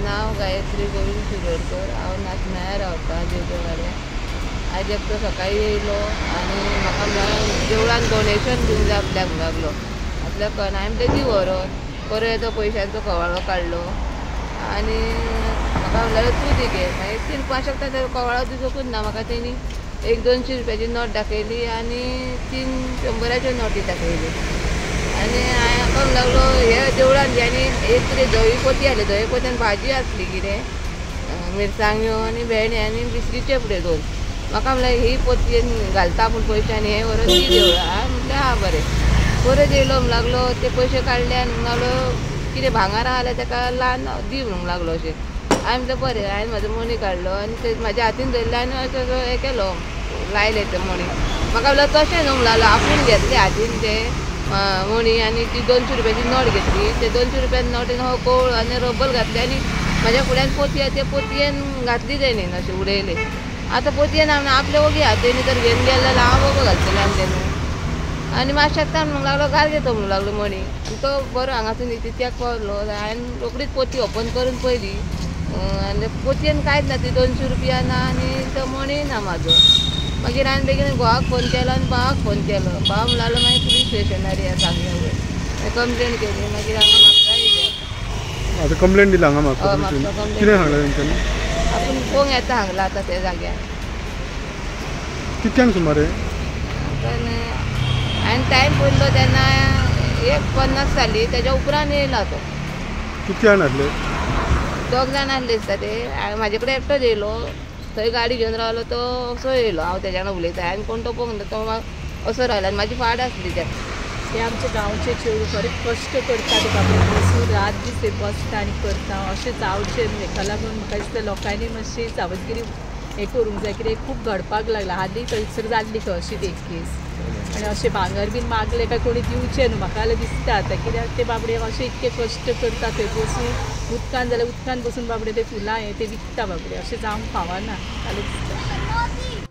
नांव गायत्री गोविंद शिरोडकर। हांव नाचण्यार रावता देववाड्या। आज एकटो सकाळी येयलो आनी म्हाका देवळान डोनेशन दिवंक जाय आपल्याक लागलो। आपल्याक कळना हांवें तेजी व्हरोन परत तो पयशांचो कवाळो काडलो आनी म्हाका म्हणलें तूं दी गे। मागीर तीन 500 तो कवाळो दिवंकूच ना म्हाका। तेणी एक 200 रुपयाची नोट दाखयली आनी 3 100च्यो नोटी दाखयली आनी म्हाका लागलो हे देवळान घे आनी एक कितें धवी पोती आहली। धवी पोत्यान भाजी आसली कितें मिरसांग्यो आनी भेंडे आनी बिस्कीटचे पुडे 2। म्हाका म्हणलें ही पोतयेन घालता पूण पयशे आनी हे व्हरोन दी देवळा। हांवें म्हणलें हा बरें। परत येयलो म्हणूंक लागलो ते पयशे काडले आनी म्हणूंक लागलो कितें भांगर आहा जाल्यार ताका ल्हान दी म्हणूंक लागलो अशें। हांवें म्हणलें बरें। हांवें म्हाजो मणी काडलो आनी ते म्हाज्या हातीन धरले आनी असो हें केलो लायले ते मणी। म्हाका म्हणलें तशें न्हू म्हणूंक लागलो आपूण घेतले हातीन ते मणी आनी ती 200 रुपयाची नोट घेतली। ते 200 रुपयाची नोटीन हो कोळ आनी रब्बल घातले आनी म्हाज्या फुड्यान पोतये ते पोतयेन घातली तेणीन अशें उडयले। आतां पोतयेन हांवें आपले ओगी हातीन तर घेवन गेले जाल्यार हांव बाबा घालतलें आनी तेन्ना आनी मातशें शेकता म्हणूंक लागलो घाल गे तो म्हणूंक लागलो मणी। तो बरो हांगासून इतित्याक पावलो। हांवें रोखडीच पोती ओपन करून पयली आनी पोतयेन कांयच ना। ती 200 रुपया ना आनी तो मणी ना म्हाजो। मागीर हांवें बेगीन घोवाक फोन केलो आनी भावाक फोन केलो। भाव म्हणूंक लागलो मागीर पुलीस स्टेशनार या सांगया वयर। हांवें कंप्लेन केली। मागीर हांगा म्हाका येयल्या। आतां कंप्लेन दिला हांगा म्हाका कितें सांगलें तेंच्यांनी? आपूण पळोवंक येता हांगला आतां त्या जाग्यार। कितल्यांक सुमारे? हांवें टायम पळयलो तेन्ना 1:50 जाली। तेज्या उपरांत येयला तो। कितले जाण आसले? 2 जाण आसले दिसता ते। म्हाजे कडेन एकटोच येयलो। थंय गाडी घेवन रावलो तो असो येयलो। हांव तेज्या वांगडा उलयतां हांवें कोण तो पळोवंक ना। तो असो रावलो आनी म्हाजी फाट आसली त्या। ते आमचे गांवचे चेडूं खरें कश्ट करता ते बाबा बसून रात दीस ते बसता आनी करता अशें जावचें न्हू। हेका लागून म्हाका दिसता लोकांनी मातशी सावधगिरी हें करूंक जाय। कित्याक खूब घडपाक लागला। हालीं थंयसर जाल्ली खंय अशीच एक केस आनी अशें भांगर बीन मागलें काय कोणी दिवचें न्हू म्हाका जाल्यार दिसता आतां। कित्याक ते बाबडे अशें इतके कश्ट करता थंय बसून उदकान जाल्यार उदकान बसून बाबडे ते फुलां हें ते विकता बाबडे अशें जावंक फावना जाल्यार दिसता।